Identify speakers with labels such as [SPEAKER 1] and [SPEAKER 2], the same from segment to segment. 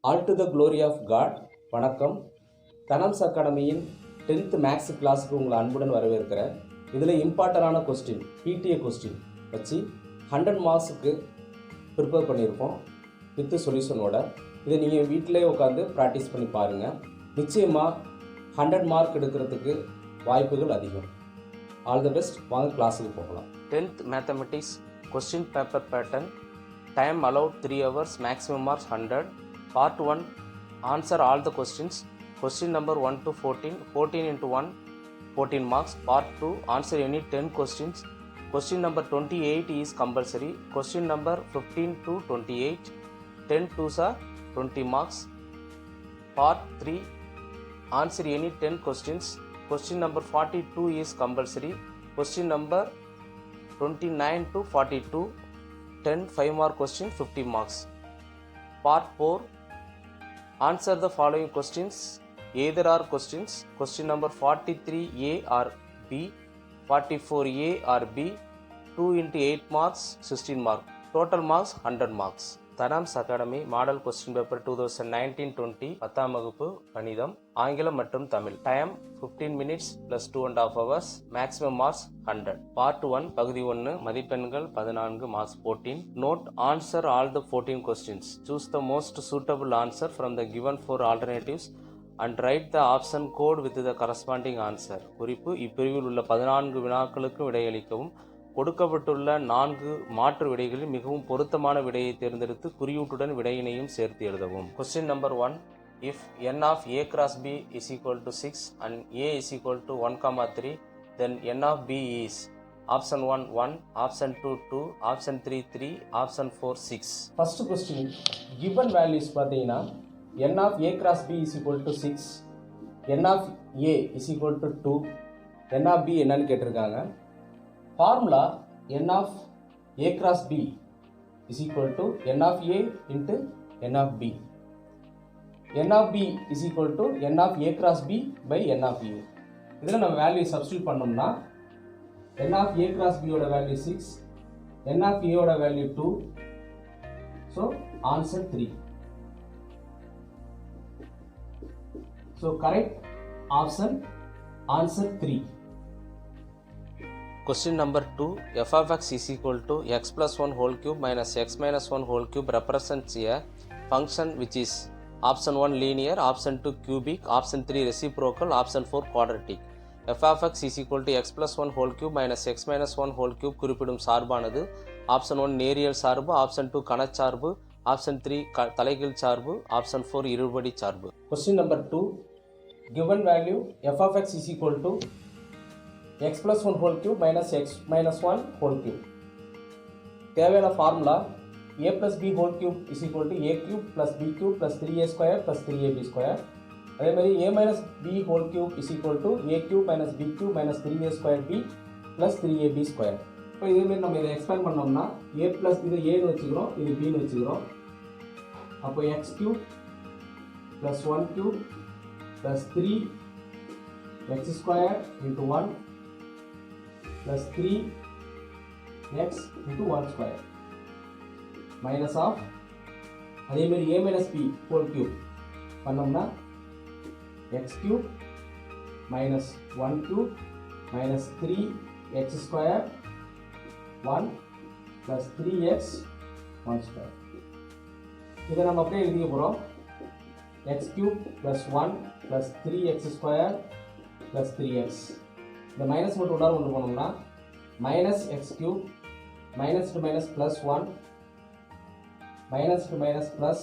[SPEAKER 1] All to the glory of God. வணக்கம். தனம்ஸ் அகாடமியின் 10th maths கிளாஸுக்கு உங்களை அன்புடன் வரவேற்கிறேன். இதில் இம்பார்ட்டண்டான கொஸ்டின், பிடிஏ கொஸ்டின் வச்சு 100 மார்க்ஸுக்கு ப்ரிப்பேர் பண்ணியிருக்கோம் வித் சொல்யூஷனோட. இதை நீங்கள் வீட்டிலே உட்காந்து ப்ராக்டிஸ் பண்ணி பாருங்கள். நிச்சயமாக 100 மார்க் எடுக்கிறதுக்கு வாய்ப்புகள் அதிகம். All the best. வாங்க கிளாஸுக்கு போகலாம்.
[SPEAKER 2] 10th mathematics question paper pattern. Time allowed 3 hours, maximum marks 100. Part 1, answer all the questions. Question number 1 to 14, 14 into 1, 14 marks. Part 2, answer any 10 questions. Question number 28 is compulsory. Question number 15 to 28, 10 twos are 20 marks. Part 3, answer any 10 questions. Question number 42 is compulsory. Question number 29 to 42, 10 5 mark question, 50 marks. Part 4, answer the following questions. Either are questions. Question number 43A or B, 44A or B. 2 into 8 marks, 16 marks. Total marks 100 marks. தனாம்ஸ் academy model question paper 2019-20 10ஆம் வகுப்பு கணிதம், ஆங்கிலம் மற்றும் தமிழ். Time 15 minutes plus 2.5 hours. Maximum marks 100. Part 1 பகுதி 1 மதிப்பெண்கள் 14, marks 14. Note, answer all the 14 questions. Choose the most suitable answer from the given 4 alternatives and write the option code with the corresponding answer. குறிப்பு, இப்பிரிவில் உள்ள 14 வினாக்களுக்கு விடையளிக்கவும். கொடுக்கப்பட்டுள்ள 4 மாற்று விடைகளில் மிகவும் பொருத்தமான விடையை தேர்ந்தெடுத்து குறியீட்டுடன் விடையினையும் சேர்த்து எழுதவும். Question number 1. If n of a cross b is equal to 6 and a is equal to 1, 3, then n of b is option 1 1, option 2 2, option 3 3, option 4 6.
[SPEAKER 1] First question, given values பார்த்தீங்கன்னா n of a cross b is equal to 6, n of a is equal to 2, n of b என்னன்னு கேட்டிருக்காங்க. Formula n of a cross b is equal to n of a into n of b. n of b is equal to n of a cross b by n of a. இதில் நம்ம value substitute பண்ணோம்னா n of a cross b ஓட value 6, n of a ஓட value 2, so answer 3. So correct option answer 3.
[SPEAKER 2] Question number 2. f of x is equal to x plus 1 whole cube minus x minus 1 whole cube represents a function which is option 1 linear, option 2 cubic, option 3 reciprocal, option 4 quadratic. f of x is equal to x plus 1 whole cube minus x minus 1 whole cube குறிப்பிடும் சார்பானது option 1 நேரியல் சார்பு, option 2 கணச்சார்பு, option 3 தலைகீழ் சார்பு, option 4 இருபடி சார்பு.
[SPEAKER 1] Question number 2. Given value f of x is equal to x plus 1 whole cube minus x minus 1 whole cube. தேவையான formula a plus b whole cube is equal to a cube plus b cube plus 3a square plus 3ab square. அதே மாதிரி a minus b whole cube is equal to a cube minus b cube minus 3a square b plus 3ab square. இப்போ இதேமாரி நம்ம இதை expand பண்ணோம்னா a plus இது aன்னு வச்சுக்கிறோம், இது bன்னு வச்சுக்கிறோம். அப்போ x cube plus 1 cube plus 3 x square into 1 plus 3x into 1 square minus of அதே மாதிரி a minus b whole cube பண்ணோம்னா x cube minus 1 cube minus 3x square 1 plus 3x 1 square. இதை நம்ம அப்படியே எழுதிக்க போகிறோம். x cube plus 1 plus 3x square plus 3x. இந்த minus மட்டும் உள்ளார கொண்டு போனோம்னா minus x cube, minus two minus plus 1, minus two minus plus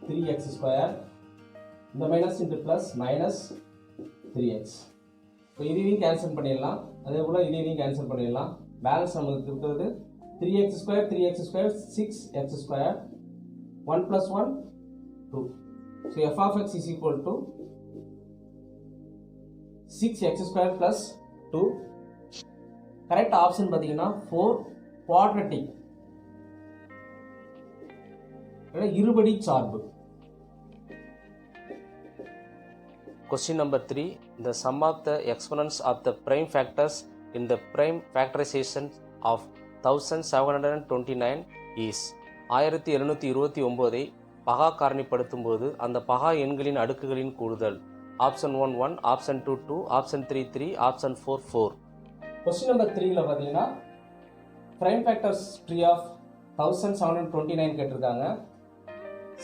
[SPEAKER 1] 3x square, இந்த minus into plus minus 3x. இப்போ இதையும் கேன்சல் பண்ணிடலாம், அதே போல் இதையும் கேன்சல் பண்ணிடலாம். பேலன்ஸ் நமக்கு இருக்கிறது 3x square 3x square 6x square, 1 + 1 2. So f of x is equal to 6x square plus 2. Correct option பார்த்தீங்கன்னா 4 குவாட்ரட்டிக், இருபடி சார்பு.
[SPEAKER 2] Question number 3. The sum of the exponents of the prime factors in the prime factorization of 1729 is 1729 பகா காரணிப்படுத்தும் போது அந்த பகா எண்களின் அடுக்குகளின் கூடுதல். Option 1 1, option 2 2, option 3 3, option 4 4.
[SPEAKER 1] Question number 3ல பார்த்தீங்கன்னா prime factors tree of 1729 கேட்டிருக்காங்க.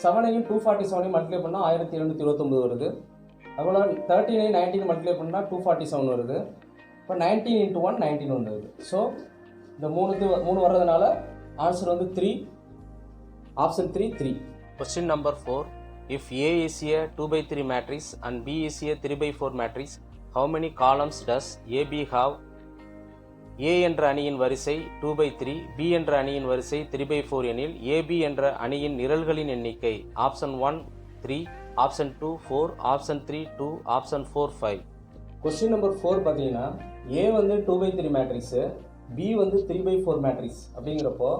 [SPEAKER 1] 7ஐயும் 247 மல்டிப்ளை பண்ணால் 1729 வருது. அதுபோல் 13ஐயும் 19 மல்டிப்ளை பண்ணால் 247 வருது. இப்போ 19 into 1 19 வந்துடுது. ஸோ இந்த மூணு வர்றதுனால ஆன்சர் வந்து 3, option 3 3.
[SPEAKER 2] Question number 4. If A is a 2/3 matrix and B is a 3/4 matrix, how many columns does AB have? A என்ற அணியின் வரிசை 2/3, B என்ற அணியின் வரிசை 3/4 எனில் AB என்ற அணியின் நிரல்களின் எண்ணிக்கை. Option 1 3, option 2 4, option 3 2, option 4 5.
[SPEAKER 1] Question number 4 பார்த்தீங்கன்னா A வந்து 2/3 மேட்ரிக்ஸு, B வந்து 3/4 மேட்ரிக்ஸ் அப்படிங்கிறப்போ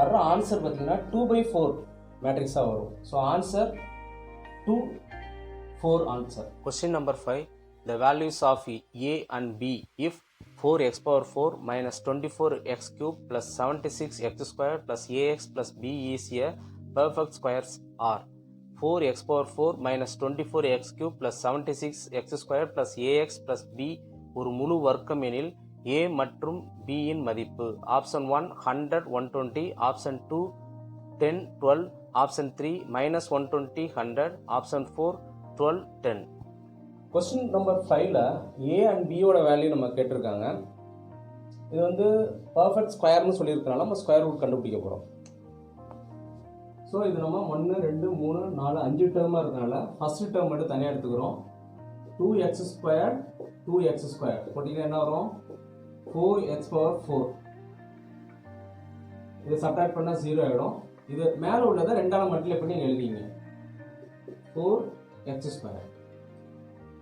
[SPEAKER 1] வர்ற ஆன்சர் பார்த்தீங்கன்னா 2/4 மேட்ரிக்ஸாக வரும். So answer 2 4 answer.
[SPEAKER 2] Question number 5. The values of A and B if 4x power 4 minus 24x cube plus 76x square plus ax plus b is a perfect squares are 4x power 4 minus 24x cube plus 76x square plus ax plus b ஒரு முழு வர்க்கம் எனில் A மற்றும் B இன் மதிப்பு. Option 1 100 120, option 2 10 12, option 3 minus 120 100, option 4 12 10.
[SPEAKER 1] Question number 5ல A and பியோட value நம்ம கேட்டிருக்காங்க. இது வந்து பர்ஃபெக்ட் ஸ்கொயர்னு சொல்லியிருக்கனால நம்ம ஸ்கொயர் ரூட் கண்டுபிடிக்க போகிறோம். ஸோ இது நம்ம 1 2 3 4 5 டேர்மாக இருக்கனால ஃபஸ்ட்டு டேர்ம் மட்டும் தனியாக எடுத்துக்கிறோம். 2x² 2x² போட்டிங்கன்னா என்ன வரும்? 4x power 4. இதை சப்ட்ராக்ட் பண்ணால் 0 ஆகிடும். இது மேலே உள்ளதை 2ஆல் மல்டிப்ளை பண்ணி எழுதிங்க. 4x².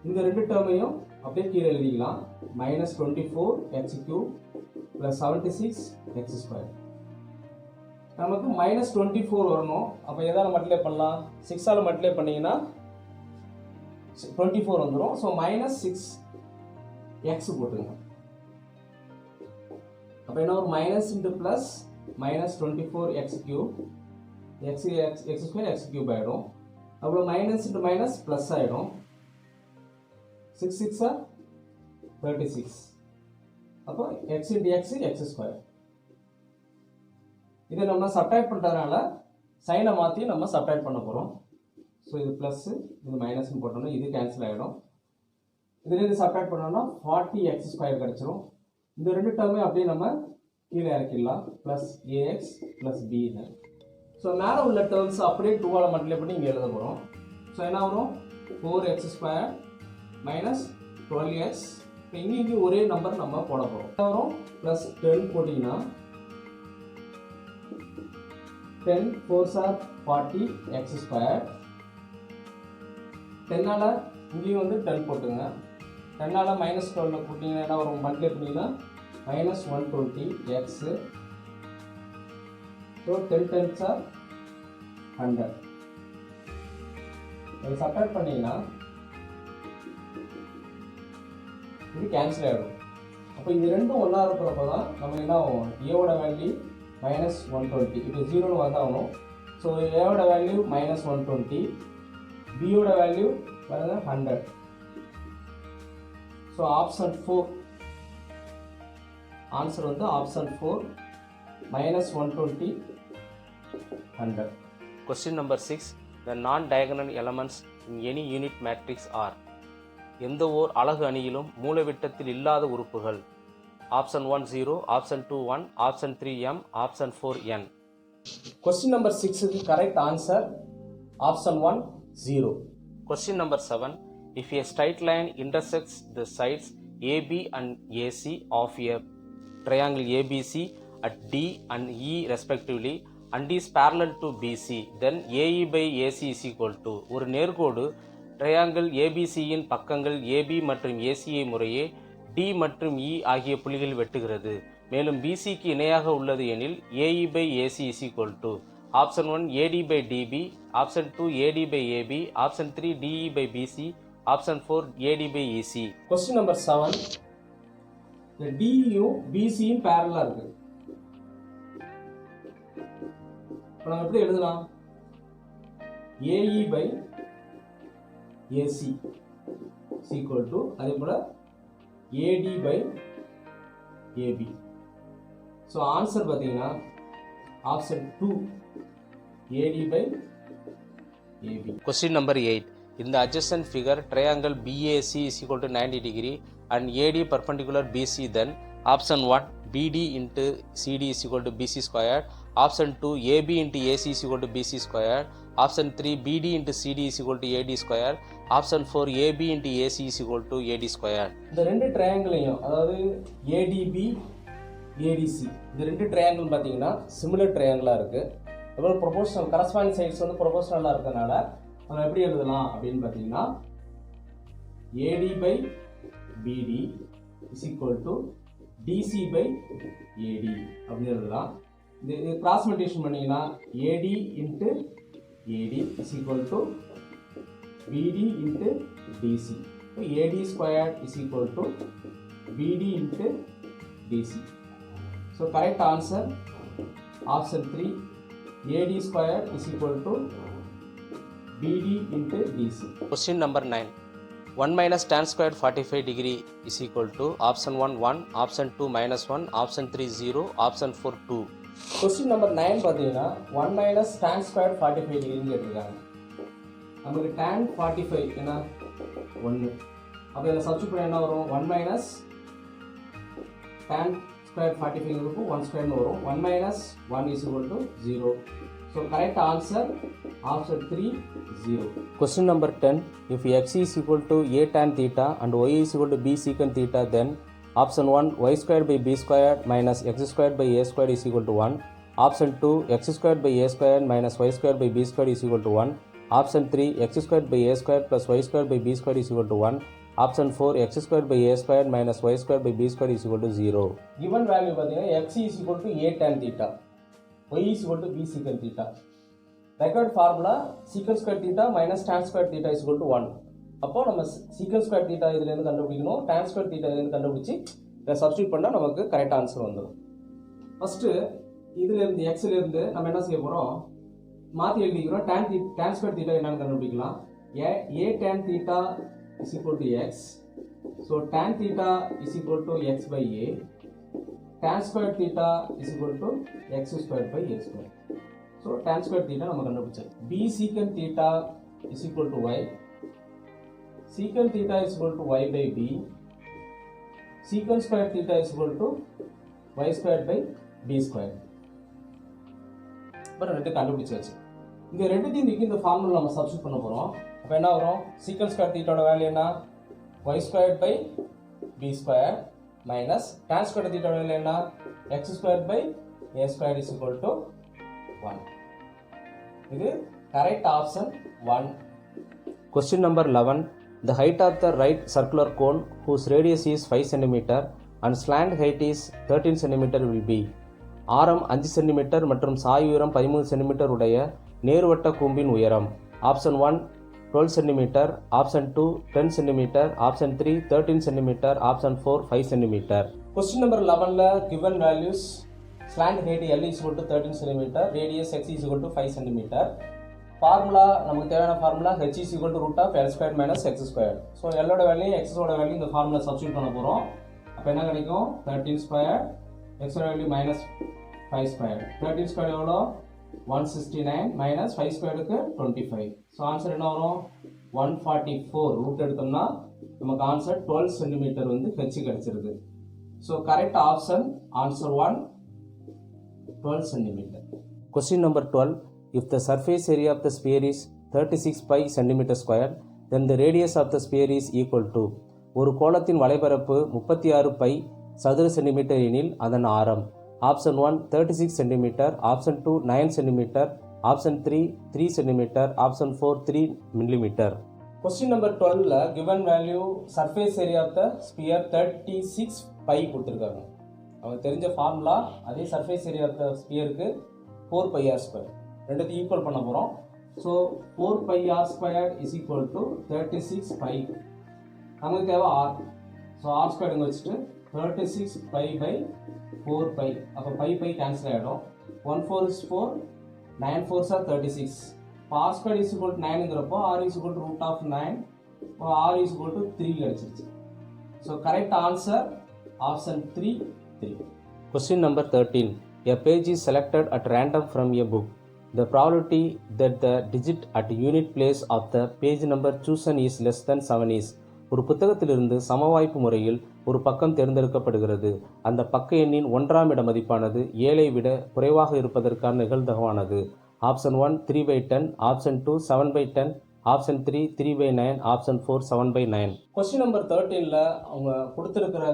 [SPEAKER 1] இந்த ரெண்டு டேர்மையும் அப்படியே கீழே எழுதிக்கலாம். -24x³ + 76x². நமக்கு -24 வரணும். அப்போ எதால் மல்டிப்ளை பண்ணலாம்? 6ஆல் மல்டிப்ளை பண்ணிங்கன்னா 24 வந்துடும். ஸோ -6x போட்டுங்க. அப்போ என்ன ஒரு minus into plus -24x³ x² x³ ஆகிடும். அப்புறம் மைனஸ் இன்ட்டு மைனஸ் ப்ளஸ் ஆகிடும். 6 6 36. அப்போ x இன்ட்டு x x². இதை நம்ம சப்ட்ராக்ட் பண்ணுறதுனால சைனை மாற்றி நம்ம சப்ட்ராக்ட் பண்ண போகிறோம். ஸோ இது ப்ளஸ்ஸு இது மைனஸ்ன்னு போட்டோம்னா இது கேன்சல் ஆகிடும். இதுலேருந்து சப்ட்ராக்ட் பண்ணோம்னா 40x² கிடச்சிரும். இந்த ரெண்டு டேர்மே அப்படியே நம்ம கீழே இறக்கிடலாம். ப்ளஸ் ax ப்ளஸ் பின்னு. ஸோ மேலே உள்ள டேர்ம்ஸ் அப்படியே 2ஆல் மல்டிப்ளை பண்ணி இங்கே எழுத போகிறோம். ஸோ என்ன வரும்? 4x² minus 12x. இப்போ இங்கே ஒரே நம்பர் நம்ம போட போகிறோம். என்ன வரும்? ப்ளஸ் 10 போட்டிங்கன்னா 10 4s are 40x². 10ஆல் இங்கேயும் வந்து 10 போட்டுங்க. 10ஆல் -12 போட்டிங்கன்னா என்ன வரும்? மல்டிப்ளை பண்ணிங்கன்னா -120x. So 10 10s are 100. இதை சப்ட்ராக்ட் பண்ணிங்கன்னா இது கேன்சல் ஆகிடும். அப்போ இது ரெண்டும் ஒன்றா இருக்கிறப்ப தான் நம்ம என்ன ஆகும்? ஏவோட வேல்யூ -120. இப்போ 0ன்னு வந்தாகணும். ஸோ ஏவோட வேல்யூ -120, பியோட வேல்யூ பாருங்க 100. ஸோ ஆப்ஷன் 4 ஆன்சர் வந்து option 4 -120 100.
[SPEAKER 2] Question number 6. The non-diagonal elements in any unit matrix are எந்த ஓர் அலகு அணியிலும் மூலைவிட்டத்தில் இல்லாத உறுப்புகள். Option 1 0, option 2 1, option 3 m, option 4 n.
[SPEAKER 1] Question number 6க்கு correct answer option 1 0.
[SPEAKER 2] Question number 7. If a straight line intersects the sides AB and AC of a triangle ABC at D and E respectively and is parallel to BC, then AE by AC is equal to ஒரு நேர்கோடு triangle ஏபிசியின் பக்கங்கள் AB மற்றும் ACயை முறையே D மற்றும் E ஆகிய புள்ளிகள் வெட்டுகிறது. மேலும் BCக்கு இணையாக உள்ளது எனில் AE by AC is equal to option 1 AD by DB, option 2 AD by AB, option 3 DE by BC, option 4 AD by EC.
[SPEAKER 1] Question number 7. இந்த Dயும் BCயும் பேரலா இருக்கு. இப்போ நம்ம எப்படி எழுதலாம்? AE by AC equal to அதே போல் AD by AB. So answer பார்த்தீங்கன்னா option 2 AD by AB.
[SPEAKER 2] Question number 8. In the adjacent figure, triangle BAC is equal to 90 degree and AD perpendicular BC, then option 1 BD into CD is equal to BC squared, option 2 AB into AC is equal to BC squared, option 3 BD into CD is equal to AD squared, option 4 AB into AC is equal to AD squared.
[SPEAKER 1] இந்த ரெண்டு ட்ரையாங்கிளையும் அதாவது ATP ADC இந்த ரெண்டு triangle பார்த்தீங்கன்னா similar ட்ரையாங்கிளாக இருக்குது. அதுபோல் proportional corresponding sides வந்து ப்ரொபோஷனலாக இருக்கிறதுனால நம்ம எப்படி எழுதலாம் அப்படின்னு பார்த்தீங்கன்னா AD by BD is equal to DC by AD அப்படின்னு எழுதலாம். இது கிராஸ் மல்டிப்ளிகேஷன் பண்ணிங்கன்னா AD into AD is equal to BD into DC. AD square is equal to BD into DC. So correct answer option 3 AD square is equal to BD into DC.
[SPEAKER 2] Question number 9. 1 minus tan squared 45 degree is equal to option 1 1, option 2 minus 1, option 3 0, option 4 2.
[SPEAKER 1] Question number 9 பார்த்தீங்கன்னா 1 minus tan squared 45 degree கேட்டிருக்காங்க. நமக்கு tan 45 என்ன 1. அப்போ இதில் substitute பண்ண என்ன வரும் 1 minus tan square 45 இருக்கும் 1 square வரும் 1 minus 1 is equal to 0. So correct answer option 3 0.
[SPEAKER 2] Question number 10. If x is equal to a tan theta and y is equal to b secant theta, then option 1 y squared by b squared minus x squared by a squared is equal to 1. Option 2 x squared by a squared minus y squared by b squared is equal to 1. Option 3 x squared by a squared plus y squared by b squared is equal to 1. Option 4 x squared by a squared minus y squared by b squared is equal to 0.
[SPEAKER 1] Given value பார்த்தீங்கன்னா x is equal to a tan theta, y is equal to b secant theta. Required formula secant square theta minus tan square theta is equal to 1. அப்போ நம்ம secant square theta இதிலிருந்து கண்டுபிடிக்கணும், tan square theta இதிலிருந்து கண்டுபிடிச்சி இதை substitute பண்ணால் நமக்கு correct answer வந்துடும். ஃபஸ்ட்டு இதிலிருந்து எக்ஸிலிருந்து நம்ம என்ன செய்ய போகிறோம் மாற்றி எழுதிக்கிறோம். tan square theta என்னன்னு கண்டுபிடிக்கலாம். a tan theta is equal to x. So tan theta is equal to x by a. Tan square theta is equal to x square by a square. So tan square theta நம்ம கண்டுபிடிச்சோம். b secant theta is equal to y. Secant theta is equal to y by b. Secant square theta is equal to y square by b square. இப்போ ரெண்டு கண்டுபிடிச்சாச்சு. இந்த ரெண்டுத்தையும் தூக்கி இந்த formula நம்ம சப்ஸ்டிட்யூட் பண்ண போகிறோம். அப்போ என்ன வரும் சீக்கன் ஸ்கொயர் தீட்டாவோட வேல்யூ என்ன y square by b square minus tan square தீட்டாவோட வேல்யூ என்ன x square by a square is equal to 1. இது correct option 1.
[SPEAKER 2] Question number 11. The height of the right circular cone whose radius is 5 cm and slant height is 13 cm will be ஆரம் 5 cm மற்றும் சாய் உயரம் 13 cm உடைய நேர்வட்ட கூம்பின் உயரம். Option 1 12 cm, option 2 10 cm, option 3 13 cm, option 4 5 cm.
[SPEAKER 1] Question number 11ல given values slant height L is equal to 13 cm, radius x is equal to 5 cm. Formula நமக்கு தேவையான formula h is equal to root of L squared minus x squared. So L-ஓட value x-ஓட value இந்த formula substitute பண்ண போகிறோம். அப்போ என்ன கிடைக்கும் 13 ஸ்கொயர் x-ஓட வேல்யூ மைனஸ் 5 ஸ்கொயர். 13 ஸ்கொயர் எவ்வளோ 169 மைனஸ் 5 ஸ்கொயருக்கு 25. ஸோ ஆன்சர் என்ன வரும் 144. ரூட் எடுத்தோம்னா நமக்கு ஆன்சர் 12 சென்டிமீட்டர் வந்து ஹெச் கிடைச்சிருது. So correct option answer 1 12 centimetre.
[SPEAKER 2] Question number 12. If the surface area of the sphere is 36 pi centimeter square, then the radius of the sphere is equal to ஒரு கோளத்தின் வலைபரப்பு 36 by சதுர centimetre எனில் அதன் ஆரம். Option 1 36 centimetre, option 2 9 centimetre, option 3 3 centimetre, option 4 3 millimetre.
[SPEAKER 1] Question number 12ல given value surface area of the sphere 36 pi கொடுத்துருக்காங்க. அவங்க தெரிஞ்ச ஃபார்முலா அதே சர்ஃபேஸ் ஏரியா ஆஃப் த ஸ்பியருக்கு 4 pi r ஸ்கொயர் ரெண்டுத்தையும் ஈக்குவல் பண்ண போகிறோம். So 4 pi r square is equal to 36 pi. நமக்கு தேவை ஆர். ஸோ ஆர் ஸ்கொயர் இங்கே வச்சுட்டு 36 பை பை 4 பை. அப்போ பை பை கேன்சல் ஆகிடும். 1 4 is 4, 9 4s are 36. r squared is equal to 9ங்கிறப்போ r is equal to root of 9, r is equal to 3 கிடைச்சிருச்சு. So correct answer option 3, 3.
[SPEAKER 2] Question number 13. A page is selected at random from a book. The probability that the digit at unit place of the page number chosen is less than 7 is. ஒரு புத்தகத்திலிருந்து சமவாய்ப்பு முறையில் ஒரு பக்கம் தேர்ந்தெடுக்கப்படுகிறது. அந்த பக்க எண்ணின் 1ஆம் இட மதிப்பானது 7ஐ விட குறைவாக இருப்பதற்கான நிகழ்தகவானது. Option 1 3/10, option 2 7/10, option 3 3/9, option 4 7/9.
[SPEAKER 1] Question number 13ல அவங்க கொடுத்துருக்கிற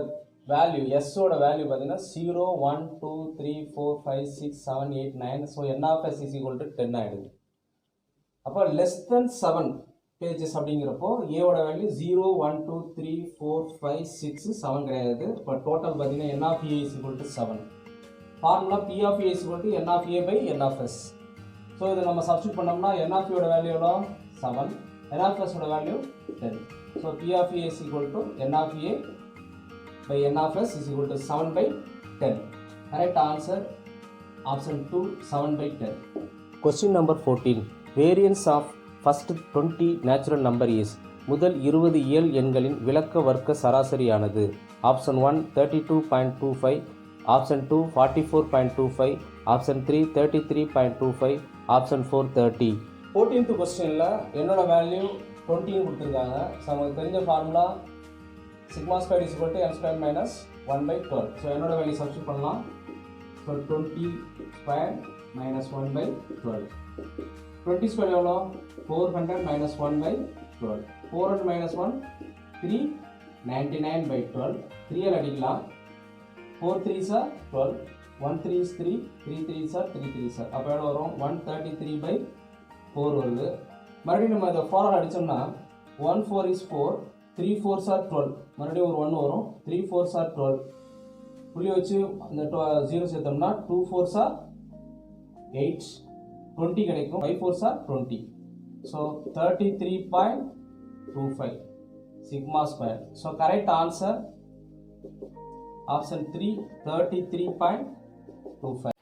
[SPEAKER 1] வேல்யூ எஸ்ஸோட வேல்யூ பார்த்தீங்கன்னா 0 1 2 3 4 5 6 7 8 9. So n of s is equal to 10 ஆகிடுது. அப்போ லெஸ் தென் 7 பேஜஸ் அப்படிங்கிறப்போ ஏவோட வேல்யூ 0 1 2 3 4 5 6 7 கிடையாது. இப்போ டோட்டல் பார்த்தீங்கன்னா n of a is equal to 7. Formula p of a is equal to n of a by n of s. So இதை நம்ம substitute பண்ணோம்னா n of a ஓட வேல்யூ எவ்வளோ 7, n of s ஓட value 10. So p of a is equal to n of a by n of s is equal to 7/10. Correct answer option 2 7/10.
[SPEAKER 2] Question number 14. Variance of first 20 natural number is. முதல் 20 இயல் எண்களின் விலக்க வர்க்க சராசரியானது. Option 1 32.25, option 2 44.25, option 3 33.25, option 4 30.
[SPEAKER 1] 14th கொஸ்டினில் என்னோட value 20 கொடுத்துருக்காங்க. So நமக்கு தெரிஞ்ச formula sigma squared is equal to n squared minus 1/12. So என்னோட வேல்யூ சப்ஸ்டியூட் பண்ணலாம். So 20 squared minus 1/12. 20 squared எவ்வளோ 400 minus 1/12. 400 minus 1 3 99/12. 3 அடிக்கலாம். 4 3s are 12, 1 3 is 3, 3 3s are 3 3s are. அப்போ எவ்வளோ வரும் 133/4 வருது. மறுபடியும் நம்ம இதை 4 அடித்தோம்னா 1 4 is 4, 3 4s are 12. மறுபடியும் ஒரு 1 வரும். 3 4s are 12. புள்ளி வச்சு அந்த 0 சேர்த்தோம்னா 2 4s are 8, 20 கிடைக்கும். 5 4s are 20. So 33.25 sigma square. So correct answer option 3 33.25.